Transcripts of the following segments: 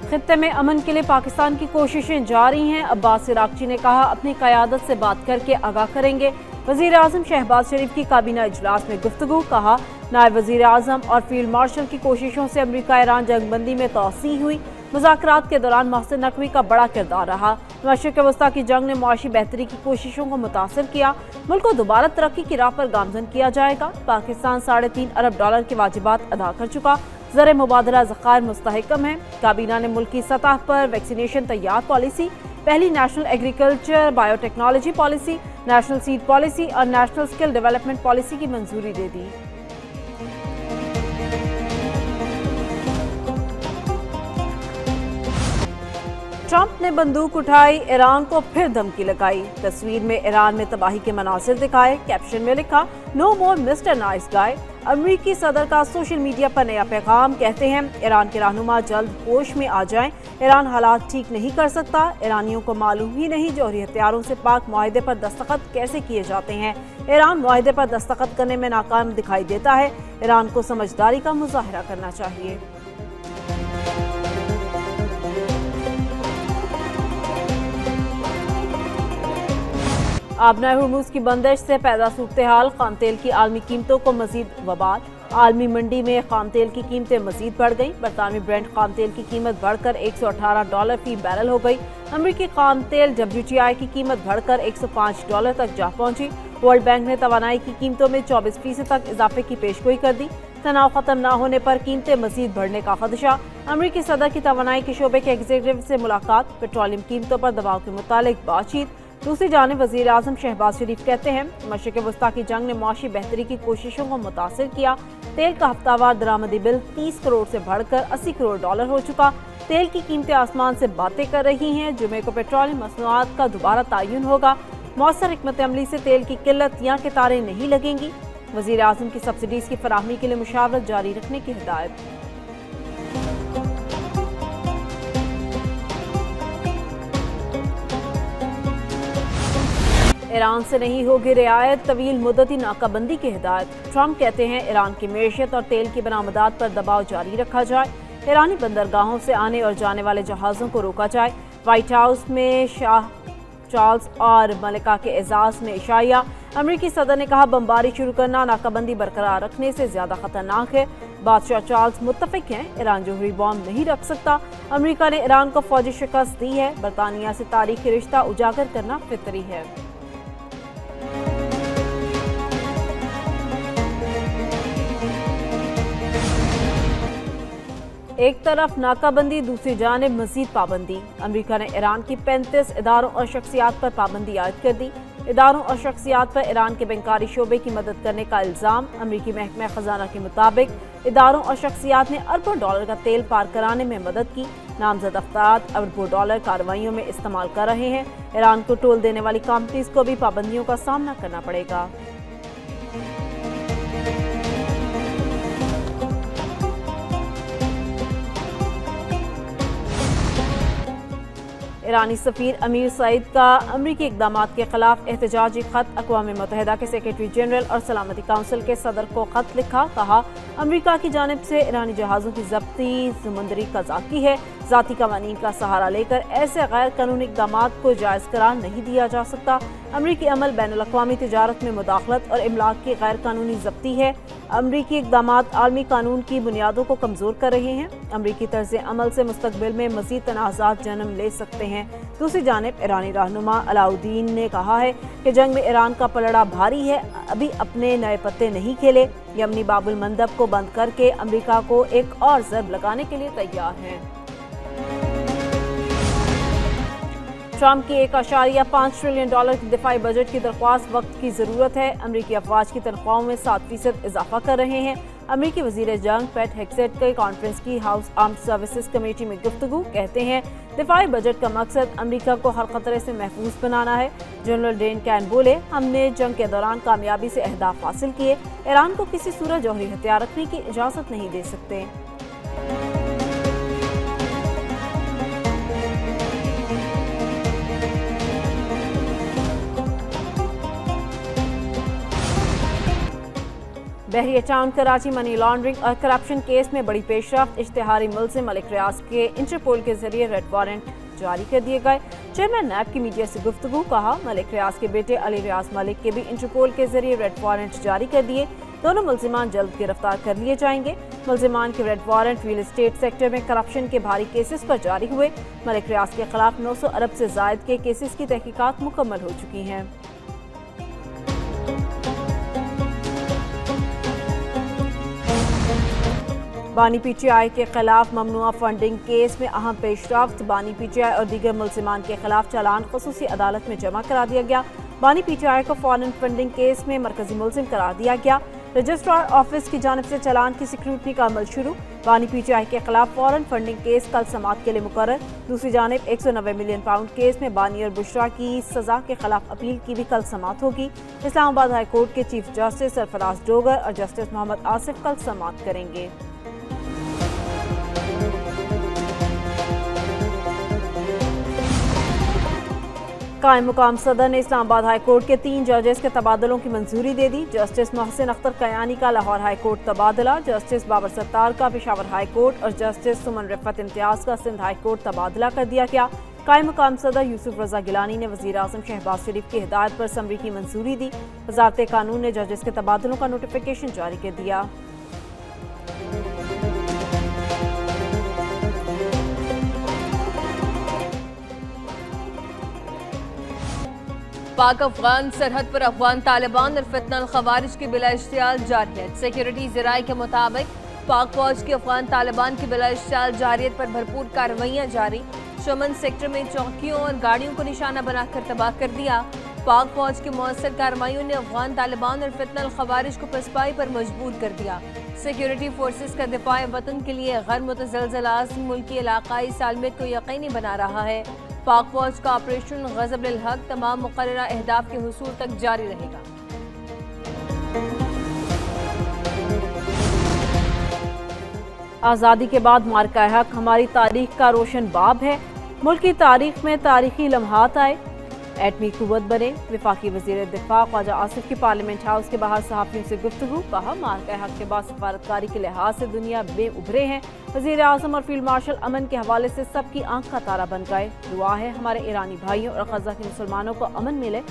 खित्ते में अमन के लिए पाकिस्तान की कोशिशें जारी हैं। अब्बास इराक़ची ने कहा अपनी क़यादत से बात करके आगाह करेंगे। वज़ीर आज़म शहबाज शरीफ की काबीना इजलास में गुफ्तगू, कहा नायब वज़ीर आज़म और फील्ड मार्शल की कोशिशों से अमरीका ईरान जंगबंदी में तोसी हुई। मुज़ाकरात के दौरान मोहसिन नकवी का बड़ा किरदार रहा। मशरिक़ वस्ता की जंग ने मुआशी बेहतरी की कोशिशों को मुतासर किया। मुल्क को दोबारा तरक्की की राह पर गामजन किया जाएगा। पाकिस्तान $3.5 अरब के वाजिबात अदा कर चुका। ज़र मुबादला ज़खायर मुस्तहकम है। काबीना ने मुल्क की सतह पर वैक्सीनेशन तैयार पॉलिसी, पहली national agriculture biotechnology policy, national seed policy और नेशनल स्किल डेवलपमेंट पॉलिसी की मंजूरी दे दी। ट्रंप ने बंदूक उठाई, ईरान को फिर धमकी लगाई। तस्वीर में ईरान में तबाही के मनासिर दिखाए। कैप्शन में लिखा नो मोर मिस्टर नाइस गाय। अमरीकी सदर का सोशल मीडिया पर नया पैगाम, कहते हैं ईरान के रहनुमा जल्द होश में आ जाएं। ईरान हालात ठीक नहीं कर सकता। ईरानियों को मालूम ही नहीं जौहरी हथियारों से पाक मुआहदे पर दस्तखत कैसे किए जाते हैं। ईरान मुआहदे पर दस्तखत करने में नाकाम दिखाई देता है। ईरान को समझदारी का मुजाहरा करना चाहिए। आबनाए हुर्मुज़ की बंदिश से पैदा सूरत हाल, खाम तेल की आलमी कीमतों को मजीद वबाल। आलमी मंडी में खाम तेल की कीमतें मजीद बढ़ गईं। बरतानवी ब्रेंट खाम तेल की कीमत बढ़कर $118 फी बैरल हो गई। अमरीकी खाम तेल WTI की कीमत बढ़कर $105 तक जा पहुंची। वर्ल्ड बैंक ने तवानाई की कीमतों में 24% तक इजाफे की पेशगोई कर दी। तनाव खत्म न होने पर कीमतें मजीद बढ़ने का खदशा। अमरीकी सदर की तवानाई के शोबे के एग्जीक्यूटिव से मुलाकात, पेट्रोलियम कीमतों पर दबाव के मुतालिक बातचीत। दूसरी जानिब वज़ीर आज़म शहबाज शरीफ कहते हैं मशरिक़ वस्ता की जंग ने मुआशी बेहतरी की कोशिशों को मुतासिर किया। तेल का हफ्तावार दरामदी बिल 30 करोड़ से बढ़कर $80 करोड़ हो चुका। तेल की कीमतें आसमान से बातें कर रही हैं। जुमे को पेट्रोलियम मसनूआत का दोबारा तयन होगा। मौसर हिकमत अमली से तेल की किल्लत या के तारे नहीं लगेंगी। वज़ीर आज़म की सब्सिडीज़ की फराहमी के लिए मुशावरत जारी रखने की हिदायत। ईरान से नहीं होगी रियायत, तवील मुद्दती नाकाबंदी की हिदायत। ट्रंप कहते हैं ईरान की मेशियत और तेल की बरामदात पर दबाव जारी रखा जाए। ईरानी बंदरगाहों से आने और जाने वाले जहाज़ों को रोका जाए। व्हाइट हाउस में शाह चार्ल्स और मलिका के एजाज में इशाया। अमरीकी सदर ने कहा बमबारी शुरू करना नाकाबंदी बरकरार रखने से ज्यादा खतरनाक है। बादशाह चार्ल्स मुत्तफिक हैं, ईरान जोहरी बॉम्ब नहीं रख सकता। अमरीका ने ईरान को फौजी शिकस्त दी है। बरतानिया से तारीखी रिश्ता उजागर करना फितरी है। एक तरफ नाकाबंदी, दूसरी जानिब मजीद पाबंदी। अमरीका ने ईरान की 35 इदारों और शख्सियात पर पाबंदी आयद कर दी। इदारों और शख्सियात पर ईरान के बैंकारी शोबे की मदद करने का इल्ज़ाम। अमरीकी महकमा खजाना के मुताबिक इदारों और शख्सियात ने अरबों डॉलर का तेल पार कराने में मदद की। नामजद अफराद अरबों डॉलर कार्रवाइयों में इस्तेमाल कर रहे हैं। ईरान को टोल देने वाली कंपनीज को भी पाबंदियों का सामना करना पड़ेगा। ईरानी सफीर अमीर सईद का अमरीकी इक़दामात के खिलाफ एहतजाजी खत अक़वाम मुत्तहिदा के सेक्रेटरी जनरल और सलामती काउंसिल के सदर को खत लिखा। कहा अमरीका की जानिब से ईरानी जहाज़ों की जब्ती समुद्री कज़ाकी है। ज़ाती कवानीन का सहारा लेकर ऐसे गैर कानूनी इक़दामात को जायज़ करार नहीं दिया जा सकता। अमरीकी अमल बैनुल अक़वामी तिजारत में मुदाखलत और इमलाक की गैर कानूनी जब्ती है। अमरीकी इक़दामात आलमी कानून की बुनियादों को कमज़ोर कर रहे हैं। अमरीकी तर्ज़ अमल से मुस्तक़बिल में मज़ीद तनाज़ात जन्म ले सकते हैं। दूसरी जानिब ईरानी रहनुमा अलाउद्दीन ने कहा है कि जंग में ईरान का पलड़ा भारी है, अभी अपने नए पत्ते नहीं खेले। यमनी बाबुल मंदब को बंद करके अमरीका को एक और ज़रब लगाने के लिए तैयार हैं। ट्रंप की $1.5 ट्रिलियन की दिफाई बजट की दरख्वास्त वक्त की ज़रूरत है। अमरीकी अफवाज की तनख्वाहों में 7% इजाफा कर रहे हैं। अमरीकी वज़ीर जंग पैट हेग्सेट के कॉन्फ्रेंस की हाउस आर्म्ड सर्विसेज कमेटी में गुफ्तगू, कहते हैं दिफाई बजट का मकसद अमरीका को हर खतरे से महफूज बनाना है। जनरल डेन कैन बोले हमने जंग के दौरान कामयाबी से अहदाफ हासिल किए। ईरान को किसी सूरत जौहरी हथियार रखने की इजाज़त नहीं दे सकते। बहरिया टाउन कराची मनी लॉन्ड्रिंग और करप्शन केस में बड़ी पेशरफ्त। इश्तिहारी मुल्ज़िम मलिक रियाज के इंटरपोल के जरिए रेड वारंट जारी कर दिए गए। चेयरमैन नैब की मीडिया से गुफ्तगू। कहा, मलिक रियाज के बेटे अली रियाज मलिक के भी इंटरपोल के जरिए रेड वारंट जारी कर दिए। दोनों मुल्जिमान जल्द गिरफ्तार कर लिए जाएंगे। मुल्जिमान के red warrant real estate sector में करप्शन के भारी केसेस पर जारी हुए। मलिक रियाज के खिलाफ 900 अरब से जायद के केसेस की तहकीकात मुकम्मल हो चुकी हैं। बानी पीटीआई के खिलाफ ममनुआ फंडिंग केस में अहम पेशरफ्त। बानी पीटीआई और दीगर मुल्जिमान के खिलाफ चालान खसूसी अदालत में जमा करा दिया गया। बानी पीटीआई को फॉरेन फंडिंग केस में मरकजी मुल्जिम करार दिया गया। रजिस्ट्रार ऑफिस की जानिब से चालान की स्क्रूटनी का अमल शुरू। बानी पीटीआई के खिलाफ फॉरेन फंडिंग केस कल समाअत के लिए मुकर्रर। दूसरी जानिब 190 मिलियन पाउंड केस में बानी और बुशरा की सजा के खिलाफ अपील की भी कल समाअत होगी। इस्लामाबाद हाई कोर्ट के चीफ जस्टिस सरफराज डोगर और जस्टिस मोहम्मद आसिफ कल समाअत करेंगे। कायम मुकाम सदर ने इस्लामाबाद हाई कोर्ट के 3 जजेस के तबादलों की मंजूरी दे दी। जस्टिस मोहसिन अख्तर कयानी का लाहौर हाई कोर्ट तबादला, जस्टिस बाबर सत्तार का पेशावर हाई कोर्ट और जस्टिस सुमन रिफत इम्तियाज का सिंध हाई कोर्ट तबादला कर दिया गया। कायम मुकाम सदर यूसुफ रजा गिलानी ने वज़ीर आज़म शहबाज शरीफ की हिदायत पर समरी की मंजूरी दी। वज़ारत कानून ने जजेस के तबादलों का नोटिफिकेशन जारी कर दिया। पाक अफगान सरहद पर अफगान तालिबान और फितना खवारिज की बिला इश्तियाल जारियत। सिक्योरिटी ज़राए के मुताबिक पाक फौज की अफगान तालिबान की बिला इश्तियाल जारियत पर भरपूर कार्रवाइयाँ जारी। चमन सेक्टर में चौकियों और गाड़ियों को निशाना बनाकर तबाह कर दिया। पाक फौज की मौसर कार्रवाइयों ने अफगान तालिबान और फितना खवारिज को पसपाई पर मजबूर कर दिया। सिक्योरिटी फोर्सेस का दिफाए वतन के लिए गैर मुतज़लज़ल आज़म मुल्क की इलाकाई सालमियत को यकीनी बना रहा है। पाक फौज का ऑपरेशन ग़ज़ब-उल हक़ तमाम मुक़र्ररा अहदाफ के हुसूल तक जारी रहेगा। आज़ादी के बाद मार्का हक हमारी तारीख का रोशन बाब है। मुल्क की तारीख में तारीखी लम्हात आए, एटमी कुव्वत बने। वफाकी वज़ीर दिफा ख्वाजा आसिफ की पार्लियामेंट हाउस के बाहर सहाफ़ियों से गुफ्तगू। कहा, मार्का हक के बाद सफारतकारी के लिहाज से दुनिया में उभरे हैं। वज़ीर आज़म और फील्ड मार्शल अमन के हवाले से सबकी आंख का तारा बन गए। दुआ है हमारे ईरानी भाइयों और ग़ज़ा के मुसलमानों को अमन मिले।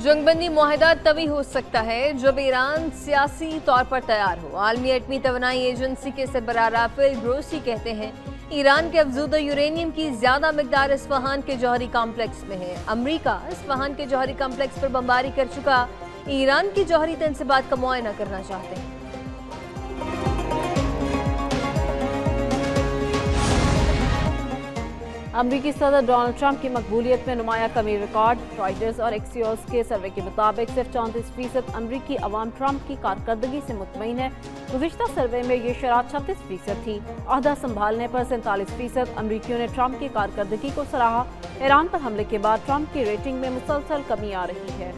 जंगबंदी मुआहदा तभी हो सकता है जब ईरान सियासी तौर पर तैयार हो। आलमी एटमी तवानाई एजेंसी के सरबराह राफेल ग्रोसी कहते हैं, ईरान के अफजूदा यूरेनियम की ज्यादा मिकदार इस्फहान के जौहरी कॉम्प्लेक्स में है। अमरीका इस्फहान के जौहरी कॉम्प्लेक्स पर बमबारी कर चुका। ईरान की जौहरी तनसीबात का मुआयना करना चाहते हैं। अमरीकी सदर डोनाल्ड ट्रंप की मकबूलियत में नुमाया कमी रिकॉर्ड। रॉयटर्स और एक्सियोस के सर्वे के मुताबिक सिर्फ 34% अमरीकी अवाम ट्रंप की कारकर्दगी से मुतमईन है। गुज़िश्ता सर्वे में ये शरह 36% थी। अहदा संभालने पर 47% अमरीकियों ने ट्रंप की कारकर्दगी को सराहा। ईरान पर हमले के बाद ट्रंप की रेटिंग में मुसलसल कमी आ रही है।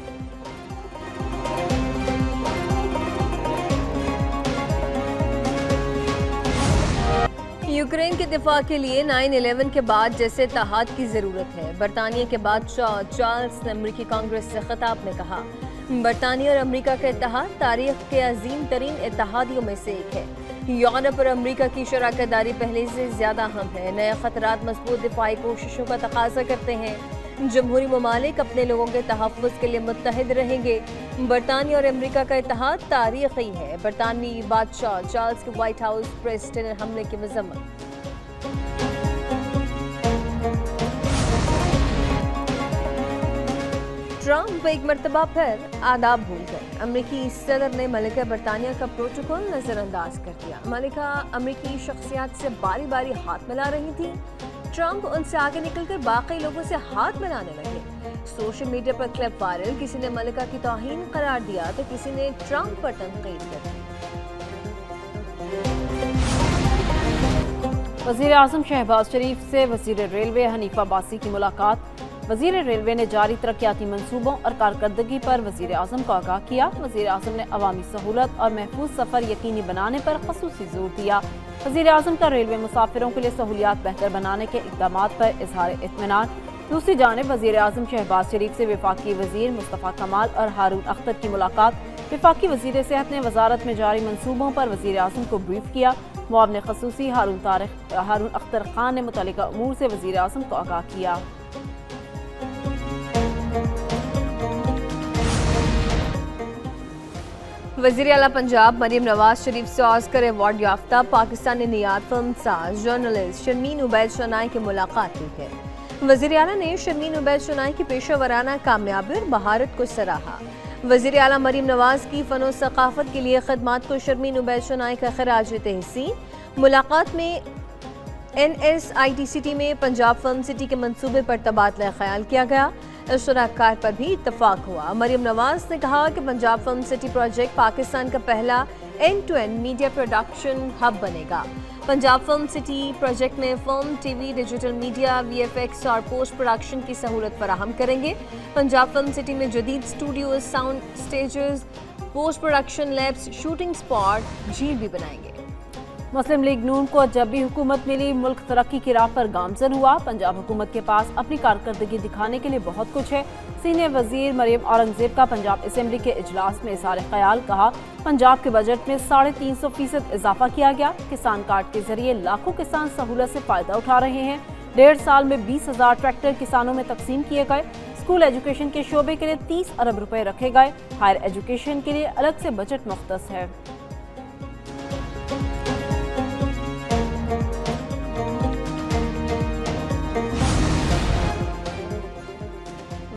यूक्रेन के दिफा के लिए 9/11 के बाद जैसे इत्तेहाद की जरूरत है। बरतानिया के बादशाह चार्ल्स ने अमरीकी कांग्रेस से खिताब में कहा, बरतानिया और अमरीका का इत्तेहाद तारीख के अजीम तरीन इत्तेहादियों में से एक है। यूरोप और अमरीका की शराकतदारी पहले से ज्यादा अहम है। नए खतरात मजबूत दिफाई कोशिशों का तकाजा करते हैं। जमहूरी ममालिक अपने लोगों के तहफ़्फ़ुज़ के लिए मुत्तहिद रहेंगे। बरतानिया और अमरीका का इत्तेहाद तारीख़ी है। बरतानवी बादशाह चार्ल्स के व्हाइट हाउस प्रेस डिनर हमले की मज़म्मत। ट्रंप एक मरतबा फिर आदाब भूल गए। अमरीकी सदर ने मलिका बरतानिया का प्रोटोकॉल नज़रअंदाज कर दिया। मलिका अमरीकी शख्सियात से बारी बारी हाथ मिला रही थी। ट्रंप उनसे आगे निकलकर बाकी लोगों से हाथ मिलाने लगे। सोशल मीडिया पर क्लिप वायरल, किसी ने मलिका की तौहीन करार दिया तो किसी ने ट्रंप पर तनकीद कर दी। वज़ीर आज़म शहबाज शरीफ से वज़ीर रेलवे हनीफ अब्बासी की मुलाकात। वज़ीर रेलवे ने जारी तरक्याती मंसूबों और कारकर्दगी पर वज़ीर आज़म को आगाह किया। वज़ीर आज़म ने अवामी सहूलत और महफूज सफ़र यकीनी बनाने पर ख़ुसूसी जोर दिया। वज़ीर आज़म का रेलवे मुसाफिरों के लिए सहूलियात बेहतर बनाने के इक़दामात पर इज़हार इत्मीनान। दूसरी जानिब वज़ीर आज़म शहबाज शरीफ से वफाकी वज़ीर मुस्तफ़ा कमाल और हारून अख्तर की मुलाकात। वफाकी वज़ीर सेहत ने वजारत में जारी मंसूबों पर वज़ीर आज़म को ब्रीफ किया। मुआविन ख़ुसूसी हारून अख्तर खान ने मुतल्लिका अमूर से वज़ीर आज़म को आगाह किया। वज़ीर आला पंजाब मरीम नवाज शरीफ से ऑस्कर अवार्ड याफ्ता पाकिस्तानी नियात फिल्म साज जर्नलिस्ट शर्मीन उबैद शनाई की मुलाकात की है। वज़ीर आला ने शर्मीन उबैद शनाई की पेशा वराना कामयाबी और महारत को सराहा। वज़ीर आला मरीम नवाज की फ़नो सक़ाफ़त के लिए खदमात को शर्मीन उबैद शनाई का खराज तहसीन। मुलाकात में NSIT सिटी में पंजाब फिल्म सिटी के मंसूबे पर तबादला ख्याल किया गया। इश्तराकार पर भी इत्तफाक हुआ। मरीम नवाज ने कहा कि Punjab film city project Pakistan का पहला एंड-टू-एंड मीडिया प्रोडक्शन हब बनेगा। पंजाब फिल्म सिटी प्रोजेक्ट में film, TV, digital media, VFX और पोस्ट प्रोडक्शन की सहूलत फराहम करेंगे। पंजाब फिल्म सिटी में जदीद studios, sound stages, post production labs, shooting spot, झील भी बनाएंगे। मुस्लिम लीग नून को जब भी हुकूमत मिली मुल्क तरक्की की राह पर गामजन हुआ। पंजाब हुकूमत के पास अपनी कारकर्दगी दिखाने के लिए बहुत कुछ है। सीनियर वजीर मरियम औरंगजेब का पंजाब असेंबली के इजलास में इज़हार ख्याल। कहा, पंजाब के बजट में 350% इजाफा किया गया। किसान कार्ड के जरिए लाखों किसान सहूलत से फायदा उठा रहे हैं। 1.5 साल में 20,000 ट्रैक्टर किसानों में तकसीम किए गए। स्कूल एजुकेशन के शोबे के लिए 30 अरब रुपए रखे गए। हायर एजुकेशन के लिए अलग से बजट मुख्तस है।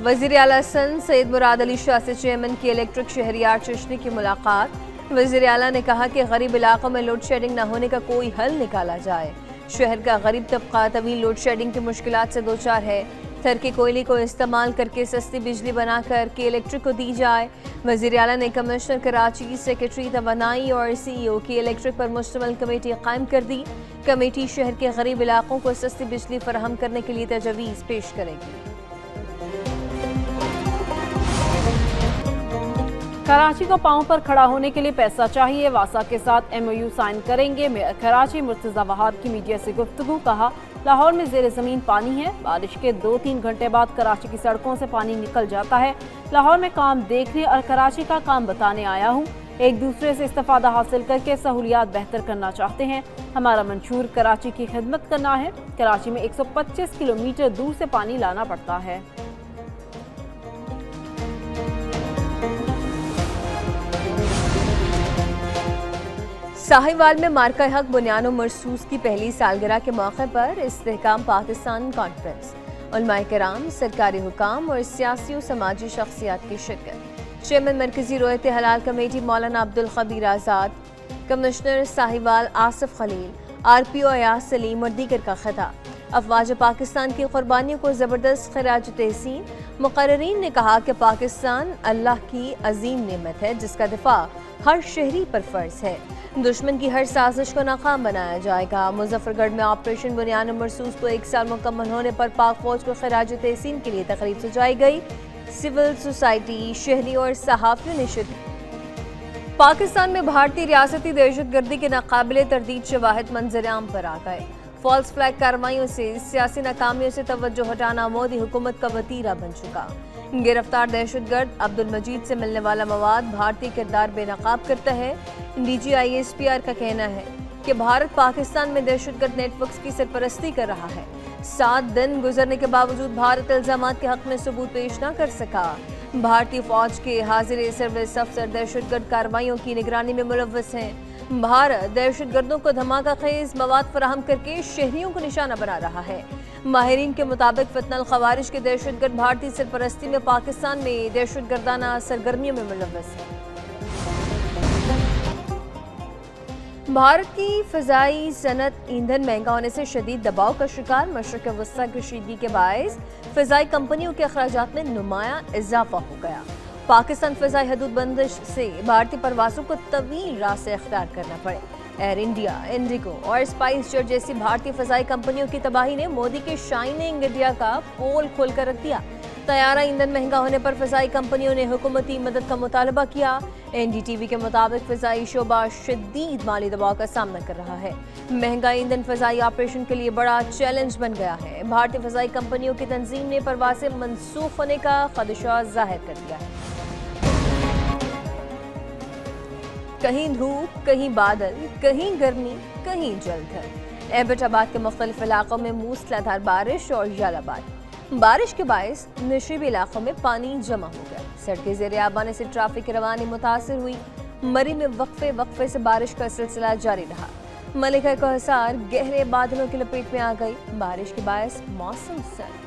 वज़ीर आला सन सैयद मुराद अली शाह से चेयरमैन की इलेक्ट्रिक शहरियार चश्ती की मुलाकात। वज़ीर आला ने कहा कि गरीब इलाकों में लोड शेडिंग न होने का कोई हल निकाला जाए। शहर का गरीब तबका तवील लोड शेडिंग की मुश्किलात से दो चार है। थर के कोयले को इस्तेमाल करके सस्ती बिजली बनाकर के इलेक्ट्रिक को दी जाए। वज़ीर आला ने कमिश्नर कराची, सेक्रेटरी तवानाई और CEO की इलेक्ट्रिक पर मुश्तमिल कमेटी कायम कर दी। कमेटी शहर के गरीब इलाकों को सस्ती बिजली फराहम करने के लिए तजवीज़ पेश करेगी। कराची को पांव पर खड़ा होने के लिए पैसा चाहिए। वासा के साथ MOU साइन करेंगे। मेयर कराची मुर्तज़ा वहाब की मीडिया से गुफ्तगू। कहा, लाहौर में ज़ेर ज़मीन पानी है। बारिश के 2-3 घंटे बाद कराची की सड़कों से पानी निकल जाता है। लाहौर में काम देखने और कराची का काम बताने आया हूँ। एक दूसरे से इस्तिफादा हासिल करके सहूलियात बेहतर करना चाहते हैं। हमारा मंशूर कराची की खिदमत करना है। कराची में 125 किलोमीटर दूर से पानी लाना पड़ता है। साहिवाल में मार्का हक बुनियानो मरसूस की पहली सालगिरह के मौके पर इस्तेहकाम पाकिस्तान कॉन्फ्रेंस। उलमाए किराम, सरकारी हुकाम और सियासी और समाजी शख्सियात की शिरकत। चेयरमैन मरकजी रोयत हलाल कमेटी मौलाना अब्दुल खबीर आज़ाद, कमिश्नर साहिवाल आसिफ खलील, RPO अयाज सलीम और दीगर का खिताब। अफवाज पाकिस्तान की कुर्बानियों को ज़बरदस्त खराज तहसीन। मुकर्रीन ने कहा कि पाकिस्तान अल्लाह की अजीम नेमत है जिसका दिफा हर शहरी पर फ़र्ज है। दुश्मन की हर साजिश को नाकाम बनाया जाएगा। मुजफ्फरगढ़ में ऑपरेशन बुनियानो मरसूस को 1 साल मुकम्मल होने पर पाक फौज को खराज तहसीन के लिए तकरीब सजाई गई। सिविल सोसाइटी, शहरी और सहाफ़ियों ने शिरकत। पाकिस्तान में भारतीय रियासती दहशतगर्दी के नाकाबिले तरदीद शवाहिद मंजर-ए-आम पर आ गए। फॉल्स फ्लैग कार्रवाइयों से, सियासी नाकामियों से तवज्जो हटाना मोदी हुकूमत का वतीरा बन चुका। गिरफ्तार दहशतगर्द अब्दुल मजीद से मिलने वाला मवाद भारतीय किरदार बेनकाब करता है। DG ISPR का कहना है कि भारत पाकिस्तान में दहशतगर्द नेटवर्क्स की सरपरस्ती कर रहा है। 7 दिन गुजरने के बावजूद भारत इल्जामात के हक में सबूत पेश न कर सका। भारतीय फौज के हाजिर सर्विस अफसर दहशतगर्द कार्रवाइयों की निगरानी में मुलव्वस हैं। भारत दहशतगर्दों को धमाका खेज मवाद फराहम करके शहरियों को निशाना बना रहा है। माहिरीन के मुताबिक फितनल खवारिज के दहशतगर्द भारतीय सरपरस्ती में पाकिस्तान में दहशतगर्दाना सरगर्मियों में मुलव्वस है। भारत की फ़िज़ाई सनत ईंधन महंगा होने से शदीद दबाव का शिकार। मशरक़ वस्ता कशीदगी के बायस फ़िज़ाई कंपनियों के अखराजात में नुमाया इजाफा हो गया। पाकिस्तान फ़िज़ाई हदूद बंदिश से भारतीय परवाज़ों को तवील राह से इख्तियार करना पड़े। एयर इंडिया, इंडिगो और स्पाइस जेट जैसी भारतीय फजाई कंपनियों की तबाही ने मोदी के शाइनिंग इंडिया का पोल खोलकर रख दिया। तैयारा ईंधन महंगा होने पर फजाई कंपनियों ने हुकूमती मदद का मुतालबा किया। एनडीटीवी के मुताबिक फजाई शोबा शदीद माली दबाव का सामना कर रहा है। महंगा ईंधन फजाई ऑपरेशन के लिए बड़ा चैलेंज बन गया है। भारतीय फजाई कंपनियों की तंजीम ने परवासें मंसूख होने का खदशा जाहिर कर दिया है। कहीं धूप, कहीं बादल, कहीं गर्मी, कहीं जलधर। एबटाबाद के मुख्तलिफ इलाकों में मूसलाधार बारिश और बारिश के बायस नशीबी इलाकों में पानी जमा हो गया। सड़कें ज़ेरे आब आने से ट्रैफिक की रवानी मुतासिर हुई। मरी में वक्फे से बारिश का सिलसिला जारी रहा। मलिका को हिसार गहरे बादलों की लपेट में आ गई। बारिश के बायस मौसम सर्द।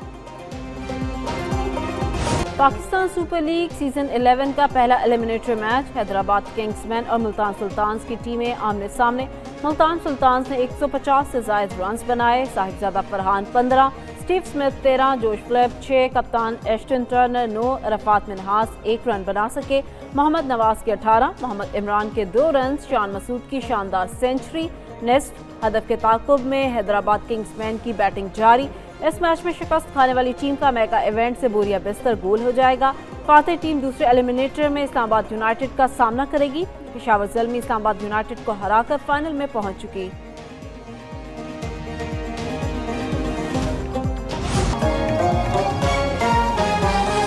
पाकिस्तान सुपर लीग सीजन 11 का पहला एलिमिनेटरी मैच हैदराबाद किंग्समैन और मुल्तान सुल्तान्स की टीमें आमने सामने। मुल्तान सुल्तान्स ने 150 से ज़ायद रन्स बनाए। साहिबजादा फरहान 15, स्टीव स्मिथ 13, जोश फिलिप 6, कप्तान Ashton Turner 9, Rafat Minhas 1 run बना सके। मोहम्मद नवाज के 18, मोहम्मद इमरान के 2 रन, शान मसूद की शानदार सेंचुरी। नेक्स्ट हदफ के ताकुब में हैदराबाद किंग्समैन की बैटिंग जारी। इस मैच में शिकस्त खाने वाली टीम का मेगा इवेंट से बोरिया बिस्तर गोल हो जाएगा। फातेह टीम दूसरे एलिमिनेटर में इस्लामाबाद यूनाइटेड का सामना करेगी। पेशावर ज़ल्मी इस्लामाबाद यूनाइटेड को हराकर फाइनल में पहुंच चुकी